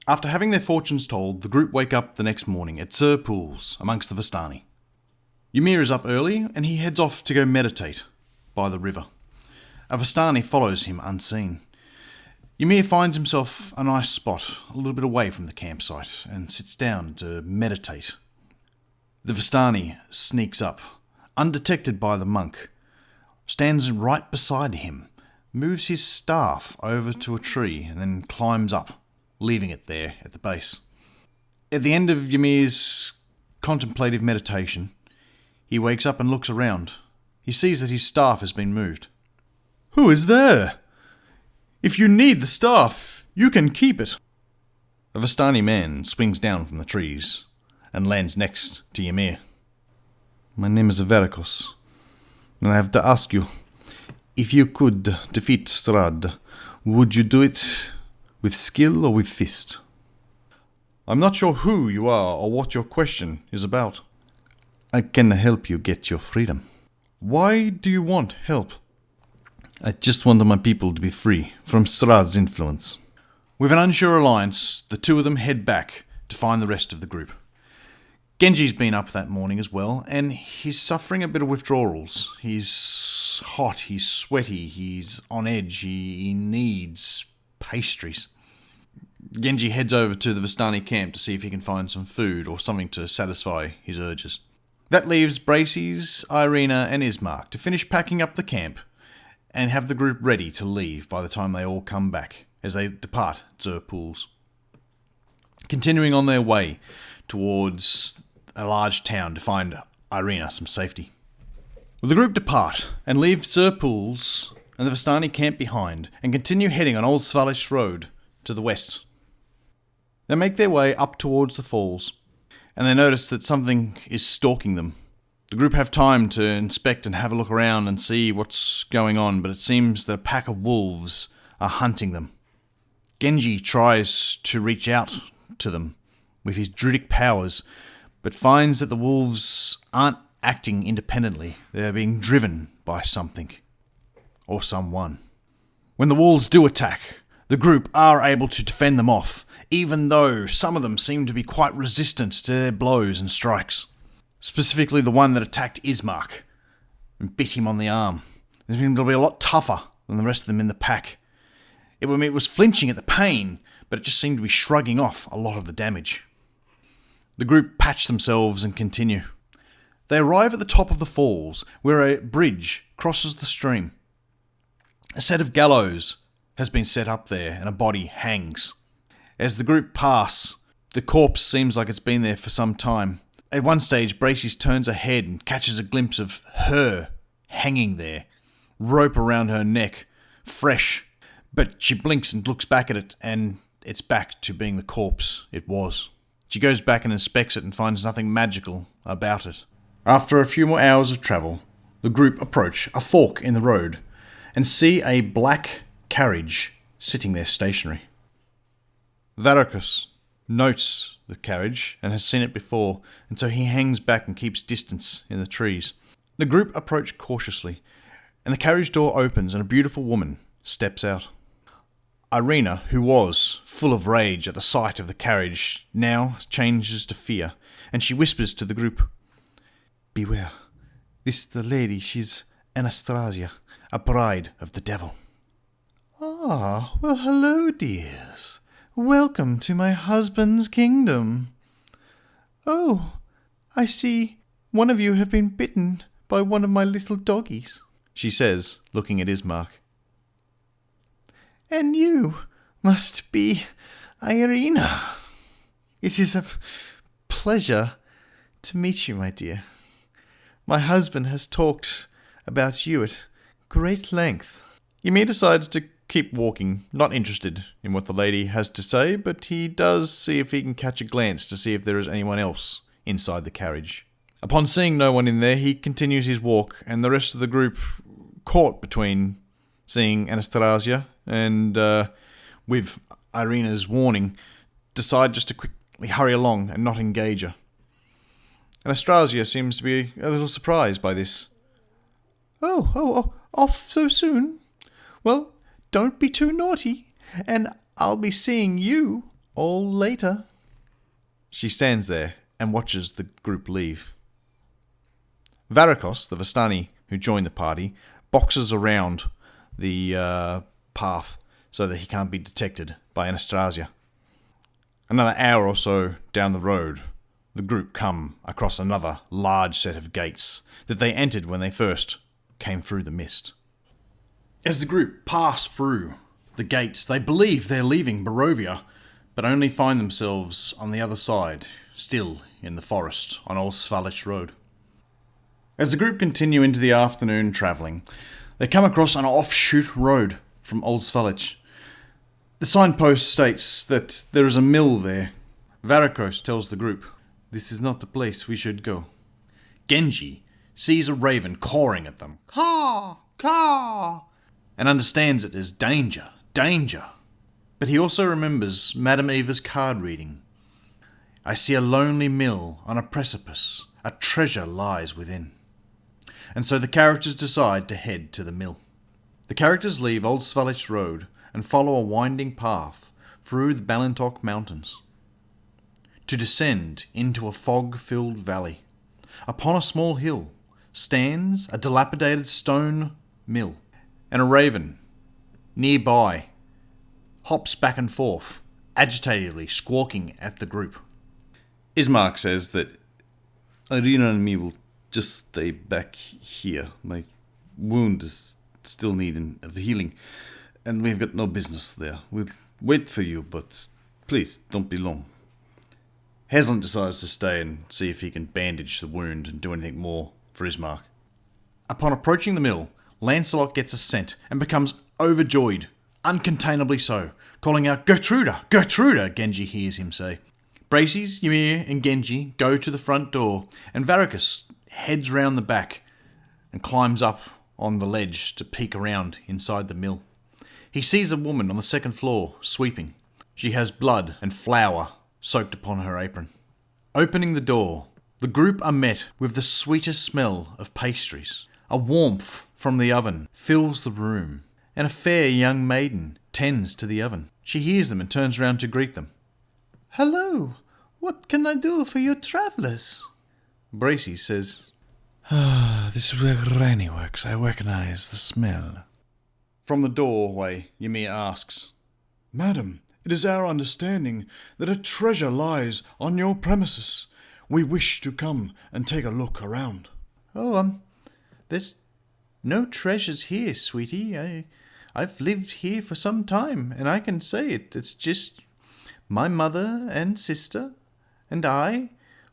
After having their fortunes told, the group wake up the next morning at Tser Pools amongst the vistani. Ymir is up early and he heads off to go meditate by the river. A vistani follows him unseen. Ymir finds himself a nice spot a little bit away from the campsite and sits down to meditate. The vistani sneaks up, undetected by the monk, stands right beside him, moves his staff over to a tree and then climbs up, leaving it there at the base. At the end of Ymir's contemplative meditation, he wakes up and looks around. He sees that his staff has been moved. "Who is there? If you need the staff, you can keep it." A vistani man swings down from the trees and lands next to Ymir. "My name is Varicos, and I have to ask you, if you could defeat Strahd, would you do it with skill or with fist?" "I'm not sure who you are or what your question is about." "I can help you get your freedom." "Why do you want help?" "I just want my people to be free from Strahd's influence." With an unsure alliance, the two of them head back to find the rest of the group. Genji's been up that morning as well, and he's suffering a bit of withdrawals. He's hot, he's sweaty, he's on edge, he needs pastries. Genji heads over to the vistani camp to see if he can find some food or something to satisfy his urges. That leaves Brayseis, Ireena and Ismark to finish packing up the camp and have the group ready to leave by the time they all come back as they depart Tser Pools. Continuing on their way towards a large town to find Ireena some safety. The group depart and leave Tser Pools and the vistani camp behind and continue heading on Old Svalish Road to the west. They make their way up towards the falls and they notice that something is stalking them. The group have time to inspect and have a look around and see what's going on, but it seems that a pack of wolves are hunting them. Genji tries to reach out to them with his druidic powers, but finds that the wolves aren't acting independently. They're being driven by something or someone. When the wolves do attack, the group are able to defend them off, even though some of them seem to be quite resistant to their blows and strikes. Specifically the one that attacked Ismark and bit him on the arm. They seemed to be a lot tougher than the rest of them in the pack. It was flinching at the pain, but it just seemed to be shrugging off a lot of the damage. The group patch themselves and continue. They arrive at the top of the falls, where a bridge crosses the stream. A set of gallows has been set up there, and a body hangs. As the group pass, the corpse seems like it's been there for some time. At one stage, Brayseis turns ahead and catches a glimpse of her hanging there, rope around her neck, fresh. But she blinks and looks back at it, and it's back to being the corpse it was. She goes back and inspects it and finds nothing magical about it. After a few more hours of travel, the group approach a fork in the road and see a black carriage sitting there stationary. Varicos notes the carriage and has seen it before, and so he hangs back and keeps distance in the trees. The group approach cautiously, and the carriage door opens and a beautiful woman steps out. Ireena, who was full of rage at the sight of the carriage, now changes to fear, and she whispers to the group, "Beware. This the lady, she's Anastasia, a bride of the devil." "Ah, well hello, dears. Welcome to my husband's kingdom. Oh, I see one of you have been bitten by one of my little doggies," she says, looking at Ismark. "And you must be Ireena. It is a pleasure to meet you, my dear. My husband has talked about you at great length." Ymir decides to keep walking, not interested in what the lady has to say, but he does see if he can catch a glance to see if there is anyone else inside the carriage. Upon seeing no one in there, he continues his walk, and the rest of the group, caught between seeing Anastasia and with Ireena's warning, decide just to quickly hurry along and not engage her. Anastasia seems to be a little surprised by this. Oh, off so soon? Well, don't be too naughty, and I'll be seeing you All later. She stands there and watches the group leave. Varicos, the vistani who joined the party, boxes around the path so that he can't be detected by Anastasia. Another hour or so down the road, the group come across another large set of gates that they entered when they first came through the mist. As the group pass through the gates, they believe they're leaving Barovia, but only find themselves on the other side, still in the forest on Old Svalich Road. As the group continue into the afternoon travelling, they come across an offshoot road from Old Svalich. The signpost states that there is a mill there. Varicos tells the group, "This is not the place we should go." Genji sees a raven cawing at them, "Caw! Caw!" and understands it as danger, danger. But he also remembers Madam Eva's card reading. "I see a lonely mill on a precipice. A treasure lies within." And so the characters decide to head to the mill. The characters leave Old Svalich Road and follow a winding path through the Balintok Mountains to descend into a fog-filled valley. Upon a small hill stands a dilapidated stone mill, and a raven nearby hops back and forth, agitatedly squawking at the group. Ismark says that Ireena and me will just stay back here. My wound is still needing of healing, and we've got no business there. We'll wait for you, but please don't be long. Heslant decides to stay and see if he can bandage the wound and do anything more for Ismark. Upon approaching the mill, Lancelot gets a scent and becomes overjoyed, uncontainably so, calling out, "Gertruda! Gertruda!" Genji hears him say. Brayseis, Ymir, and Genji go to the front door, and Varicos heads round the back and climbs up on the ledge to peek around inside the mill. He sees a woman on the second floor sweeping. She has blood and flour soaked upon her apron. Opening the door, the group are met with the sweetest smell of pastries. A warmth from the oven fills the room, and a fair young maiden tends to the oven. She hears them and turns round to greet them. "Hello, what can I do for you travellers?" Brayseis says, "This is where Granny works. I recognize the smell." From the doorway, Ymir asks, "Madam, it is our understanding that a treasure lies on your premises. We wish to come and take a look around." There's no treasures here, sweetie. I've lived here for some time, and I can say it. It's just my mother and sister and I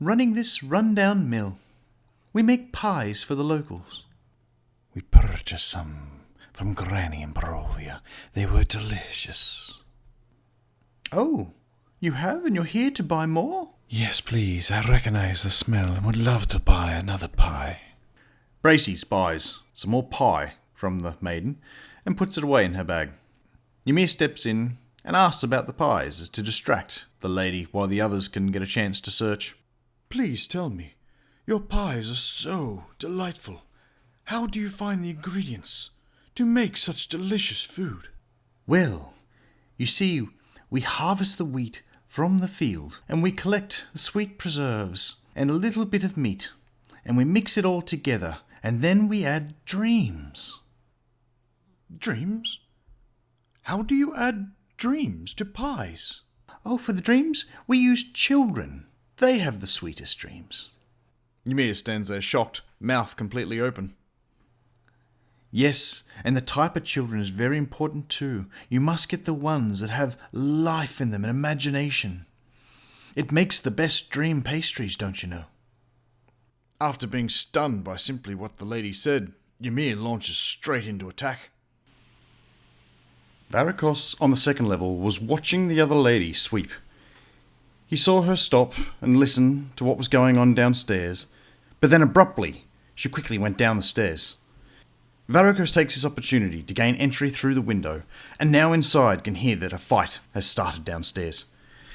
running this rundown mill. We make pies for the locals. We purchased some from Granny in Barovia. They were delicious. Oh, you have, and you're here to buy more? Yes, please. I recognize the smell and would love to buy another pie. Brayseis buys some more pie from the maiden and puts it away in her bag. Ymir steps in and asks about the pies as to distract the lady while the others can get a chance to search. "Please tell me, your pies are so delightful. How do you find the ingredients to make such delicious food?" "Well, you see, we harvest the wheat from the field, and we collect the sweet preserves and a little bit of meat, and we mix it all together, and then we add dreams." "Dreams? How do you add dreams to pies?" "Oh, for the dreams, we use children. They have the sweetest dreams." Ymir stands there shocked, mouth completely open. "Yes, and the type of children is very important too. You must get the ones that have life in them and imagination. It makes the best dream pastries, don't you know?" After being stunned by simply what the lady said, Ymir launches straight into attack. Varicos, on the second level, was watching the other lady sweep. He saw her stop and listen to what was going on downstairs, but then abruptly, she quickly went down the stairs. Varicos takes this opportunity to gain entry through the window, and now inside can hear that a fight has started downstairs.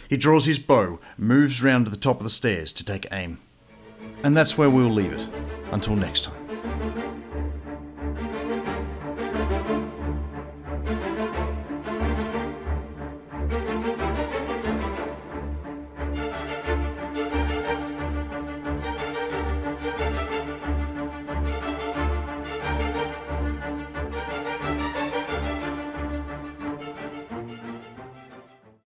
He draws his bow, moves round to the top of the stairs to take aim. And that's where we'll leave it. Until next time.